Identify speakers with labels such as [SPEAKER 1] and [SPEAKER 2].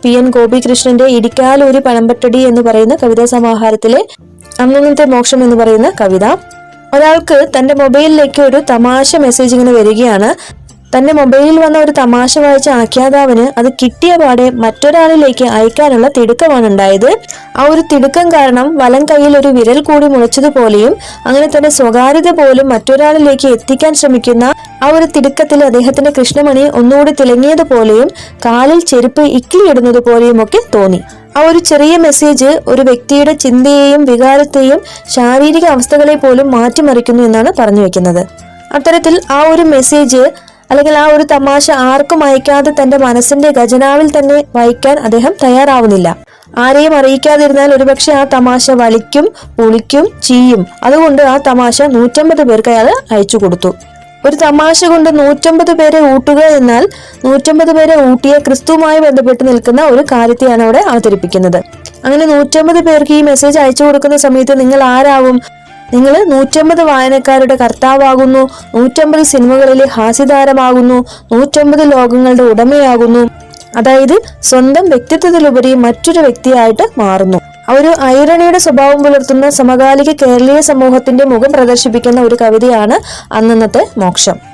[SPEAKER 1] PN ഗോപികൃഷ്ണന്റെ ഇടിക്കാലൂരി പനമ്പട്ടടി എന്ന് പറയുന്ന കവിതാ സമാഹാരത്തിലെ അന്നന്നത്തെ മോക്ഷം എന്ന് പറയുന്ന കവിത. ഒരാൾക്ക് തന്റെ മൊബൈലിലേക്ക് ഒരു തമാശ മെസ്സേജ് ഇങ്ങനെ വരികയാണ്. തന്റെ മൊബൈലിൽ വന്ന ഒരു തമാശ വായിച്ച ആഖ്യാതാവിന് അത് കിട്ടിയ പാടെ മറ്റൊരാളിലേക്ക് അയക്കാനുള്ള തിടുക്കമാണ് ഉണ്ടായത്. ആ ഒരു തിടുക്കം കാരണം വലം കൈയിൽ ഒരു വിരൽ കൂടി മുളച്ചതുപോലെയും അങ്ങനെ തന്റെ സ്വകാര്യത പോലും മറ്റൊരാളിലേക്ക് എത്തിക്കാൻ ശ്രമിക്കുന്ന ആ ഒരു തിടുക്കത്തിൽ അദ്ദേഹത്തിന്റെ കൃഷ്ണമണി ഒന്നുകൂടി തിളങ്ങിയതുപോലെയും കാലിൽ ചെരുപ്പ് ഇക്കിളിയിടുന്നത് പോലെയും ഒക്കെ തോന്നി. ആ ഒരു ചെറിയ മെസ്സേജ് ഒരു വ്യക്തിയുടെ ചിന്തയെയും വികാരത്തെയും ശാരീരിക അവസ്ഥകളെ പോലും മാറ്റിമറിക്കുന്നു എന്നാണ് പറഞ്ഞു വെക്കുന്നത്. അത്തരത്തിൽ ആ ഒരു മെസ്സേജ് അല്ലെങ്കിൽ ആ ഒരു തമാശ ആർക്കും അയക്കാതെ തന്റെ മനസ്സിന്റെ ഖജനാവിൽ തന്നെ വായിക്കാൻ അദ്ദേഹം തയ്യാറാവുന്നില്ല. ആരെയും അറിയിക്കാതിരുന്നാൽ ഒരുപക്ഷെ ആ തമാശ വലിക്കും, പുളിക്കും, ചീയും. അതുകൊണ്ട് ആ തമാശ 150 പേർക്ക് അയാൾ അയച്ചു കൊടുത്തു. ഒരു തമാശ കൊണ്ട് 150 പേരെ ഊട്ടുക എന്നാൽ 150 പേരെ ഊട്ടിയ ക്രിസ്തുവുമായി ബന്ധപ്പെട്ട് നിൽക്കുന്ന ഒരു കാര്യത്തെയാണ് അവിടെ അവതരിപ്പിക്കുന്നത്. അങ്ങനെ 150 പേർക്ക് ഈ മെസ്സേജ് അയച്ചു കൊടുക്കുന്ന സമയത്ത് നിങ്ങൾ ആരാവും? നിങ്ങൾ 150 വായനക്കാരുടെ കർത്താവാകുന്നു, 150 സിനിമകളിലെ ഹാസ്യതാരമാകുന്നു, 150 ലോകങ്ങളുടെ ഉടമയാകുന്നു. അതായത് സ്വന്തം വ്യക്തിത്വത്തിലുപരി മറ്റൊരു വ്യക്തിയായിട്ട് മാറുന്നു. ഒരു ഐറണിയുടെ സ്വഭാവം പുലർത്തുന്ന സമകാലിക കേരളീയ സമൂഹത്തിന്റെ മുഖം പ്രദർശിപ്പിക്കുന്ന ഒരു കവിതയാണ് അന്നന്നത്തെ മോക്ഷം.